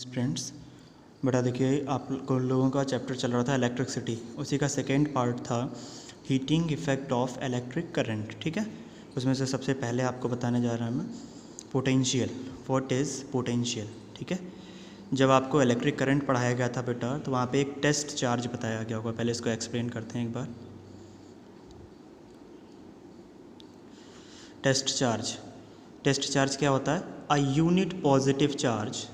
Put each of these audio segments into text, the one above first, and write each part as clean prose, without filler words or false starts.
Friends, बेटा देखिए आप लोगों का चैप्टर चल रहा था इलेक्ट्रिसिटी, उसी का सेकेंड पार्ट था heating effect of electric current. ठीक है, उसमें से सबसे पहले आपको बताने जा रहा हूँ मैं पोटेंशियल। What is potential? ठीक है, जब आपको इलेक्ट्रिक करंट पढ़ाया गया था बेटा, तो वहाँ पे एक टेस्ट चार्ज बताया गया होगा। पहले इसको एक्सप्लेन करते हैं एक बार। टेस्ट चार्ज क्या होता है? A unit positive charge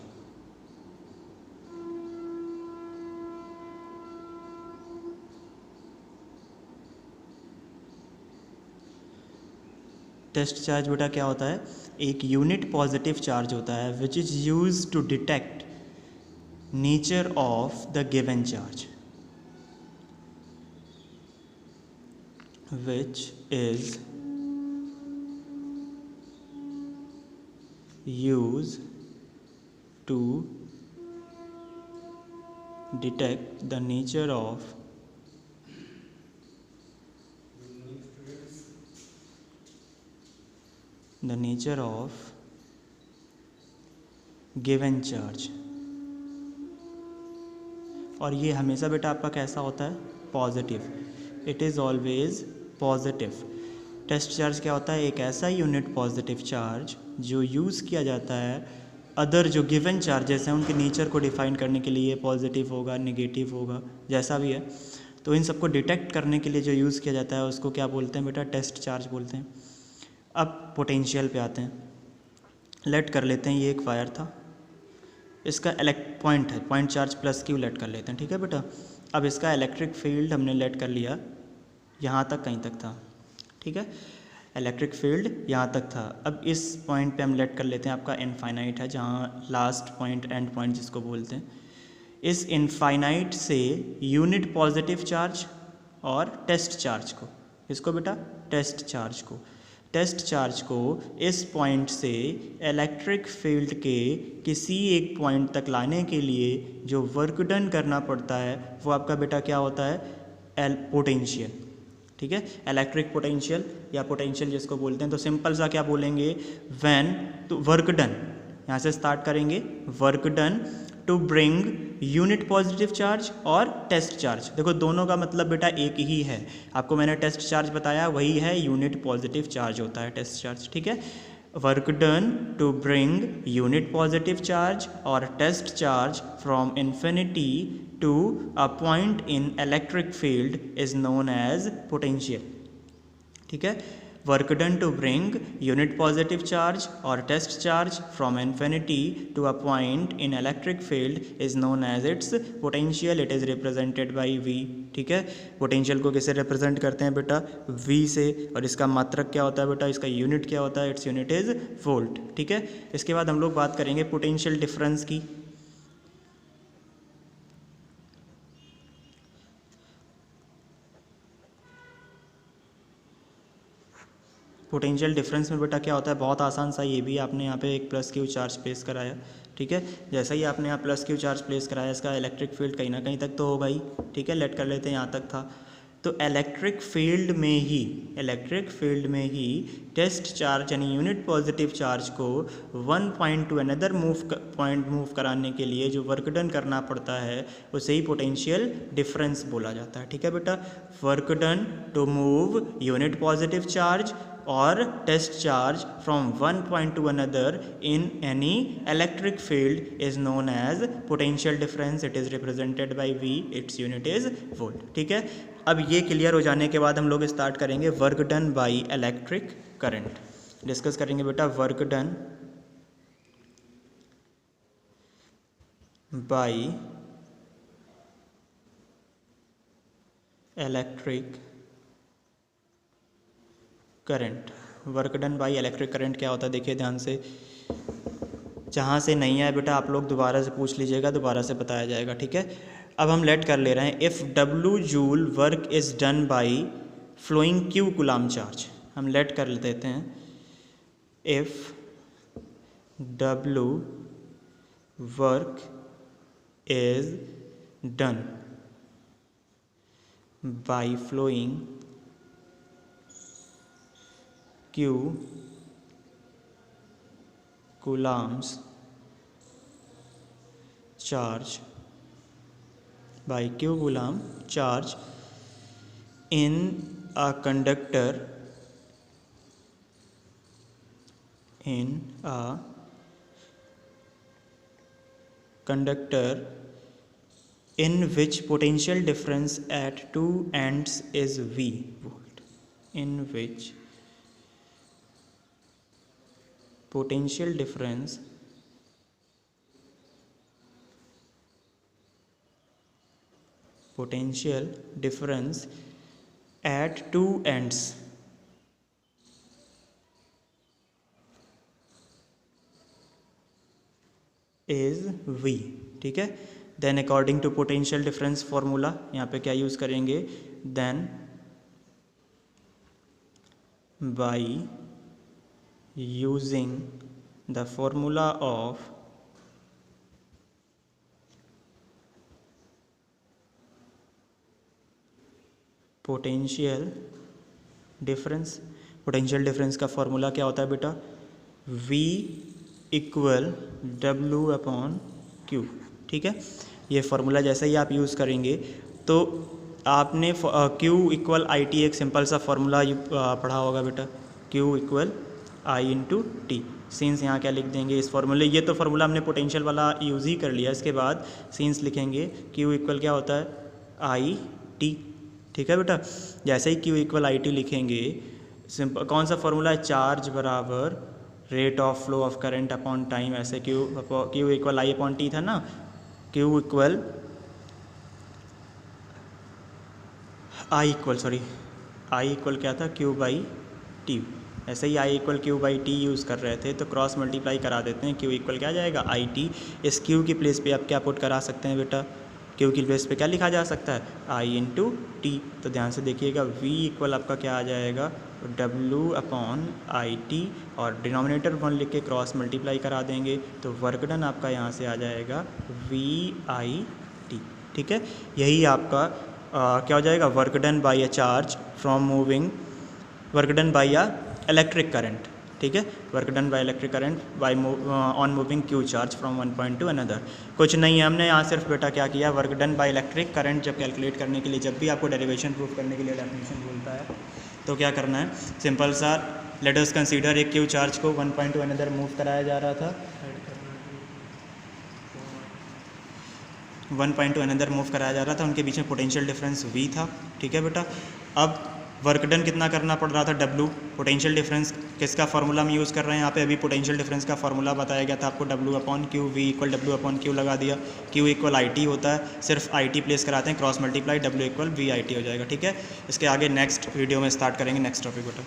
test charge बेटा क्या होता है? एक यूनिट पॉजिटिव चार्ज होता है which is use to detect nature of the given charge, which is used to detect the nature of given charge। और ये हमेशा बेटा आपका कैसा होता है? Positive. It is always positive. Test charge क्या होता है? एक ऐसा यूनिट पॉजिटिव चार्ज जो यूज़ किया जाता है अदर जो गिवन चार्जेस हैं उनके नेचर को डिफाइन करने के लिए। पॉजिटिव होगा, नेगेटिव होगा, जैसा भी है, तो इन सबको डिटेक्ट करने के लिए जो यूज़ किया जाता है उसको क्या बोलते हैं बेटा? टेस्ट चार्ज बोलते हैं। अब पोटेंशियल पे आते हैं। लेट कर लेते हैं ये एक वायर था, इसका पॉइंट है, point charge plus Q let कर लेते हैं। ठीक है बेटा, अब इसका इलेक्ट्रिक फील्ड हमने लेट कर लिया यहाँ तक, कहीं तक था। ठीक है, इलेक्ट्रिक फील्ड यहाँ तक था। अब इस पॉइंट पे हम लेट कर लेते हैं आपका इनफाइनाइट है, जहाँ लास्ट पॉइंट एंड पॉइंट जिसको बोलते हैं। इस इनफाइनाइट से यूनिट पॉजिटिव चार्ज और टेस्ट चार्ज को, इसको बेटा टेस्ट चार्ज को इस पॉइंट से इलेक्ट्रिक फील्ड के किसी एक पॉइंट तक लाने के लिए जो वर्क डन करना पड़ता है वो आपका बेटा क्या होता है? पोटेंशियल। ठीक है, इलेक्ट्रिक पोटेंशियल या पोटेंशियल जिसको बोलते हैं। तो सिंपल सा क्या बोलेंगे? व्हेन, तो वर्क डन, यहाँ से स्टार्ट करेंगे। Work done to bring unit positive charge और टेस्ट चार्ज। देखो दोनों का मतलब बेटा एक ही है। आपको मैंने टेस्ट चार्ज बताया, वही है यूनिट पॉजिटिव चार्ज होता है टेस्ट चार्ज। ठीक है, work done to bring unit positive charge और test charge from infinity to a point in electric field is known as potential। ठीक है, work done to bring unit positive charge और test charge from infinity to a point in electric field is known as its potential. It is represented by V. ठीक है, potential को किसे represent करते हैं बेटा? वी से। और इसका मात्रक क्या होता है बेटा? इसका यूनिट क्या होता है? It's unit is volt. ठीक है, इसके बाद हम लोग बात करेंगे पोटेंशियल डिफरेंस की। पोटेंशियल डिफरेंस में बेटा क्या होता है? बहुत आसान सा, ये भी आपने यहाँ पे एक प्लस क्यू चार्ज प्लेस कराया। ठीक है, जैसा ही आपने यहाँ प्लस क्यू चार्ज प्लेस कराया, इसका इलेक्ट्रिक फील्ड कहीं ना कहीं तक तो होगा ही। ठीक है, लेट कर लेते हैं यहाँ तक था। तो इलेक्ट्रिक फील्ड में ही टेस्ट चार्ज यानी यूनिट पॉजिटिव चार्ज को one point to another point move कराने के लिए जो वर्क डन करना पड़ता है उसे ही पोटेंशियल डिफरेंस बोला जाता है। ठीक है बेटा, work done to move unit positive charge और test charge from one point to another in any electric field is known as potential difference. It is represented by V, its unit is volt. ठीक है, अब ये clear हो जाने के बाद हम लोग स्टार्ट करेंगे work done by electric current. Discuss करेंगे बेटा work done by electric current. Work done by electric current क्या होता है? देखिए ध्यान से, जहाँ से नहीं आया बेटा आप लोग दोबारा से पूछ लीजिएगा, दोबारा से बताया जाएगा। ठीक है, अब हम लेट कर ले रहे हैं if W joule work is done by flowing Q coulomb charge. हम लेट कर देते हैं if W work is done by flowing Q coulombs charge by q coulomb charge in a conductor in which potential difference at two ends is V volt, in which potential difference at two ends is V, ठीक है। Then according to potential difference formula यहाँ पे क्या use करेंगे, then by using the formula of potential difference का formula क्या होता है बेटा, V इक्वल W/Q, ठीक है। ये फार्मूला जैसे ही आप यूज़ करेंगे तो आपने Q इक्वल IT एक सिंपल सा फार्मूला पढ़ा होगा बेटा, Q इक्वल I/T। सिंस यहाँ क्या लिख देंगे इस फार्मूले, ये तो फार्मूला हमने पोटेंशियल वाला यूज़ ही कर लिया, इसके बाद सिंस लिखेंगे Q इक्वल क्या होता है IT, ठीक है बेटा। जैसे ही Q इक्वल IT लिखेंगे, सिंपल कौन सा फार्मूला है, चार्ज बराबर rate of flow of current upon time, ऐसे Q इक्वल I/T था ना, Q इक्वल I इक्वल क्या था, Q/T। ऐसे ही I इक्वल Q/T यूज़ कर रहे थे तो क्रॉस मल्टीप्लाई करा देते हैं, Q इक्वल क्या आ जाएगा IT। इस Q की प्लेस पे आप क्या पुट करा सकते हैं बेटा, Q की प्लेस पे क्या लिखा जा सकता है, I/T। तो ध्यान से देखिएगा, V इक्वल आपका क्या आ जाएगा, W/IT, और डिनोमिनेटर 1 लिख के क्रॉस मल्टीप्लाई करा देंगे तो वर्क डन आपका यहाँ से आ जाएगा VIT, ठीक है। यही आपका क्या हो जाएगा, work done by a charge from moving, work done by a electric current, ठीक है। Work done by electric current by on moving Q charge from one point to another. कुछ नहीं है, हमने यहाँ सिर्फ बेटा क्या किया, work done by electric current जब कैलकुलेट करने के लिए, जब भी आपको डेरिवेशन प्रूफ करने के लिए डेफिनेशन बोलता है तो क्या करना है, सिंपल सा लेट अस कंसीडर एक Q चार्ज को one point to another move कराया जा रहा था, उनके बीच में पोटेंशियल डिफरेंस V था, ठीक है बेटा। अब वर्क डन कितना करना पड़ रहा था, W। पोटेंशियल डिफरेंस किसका फार्मूला हम यूज़ कर रहे हैं यहाँ पे, अभी पोटेंशियल डिफरेंस का फार्मूला बताया गया था आपको, W/Q, V इक्वल W/Q लगा दिया, Q इक्वल IT होता है, सिर्फ IT प्लेस कराते हैं, cross multiply, W equal VIT हो जाएगा, ठीक है। इसके आगे नेक्स्ट वीडियो में स्टार्ट करेंगे नेक्स्ट टॉपिक बेटा।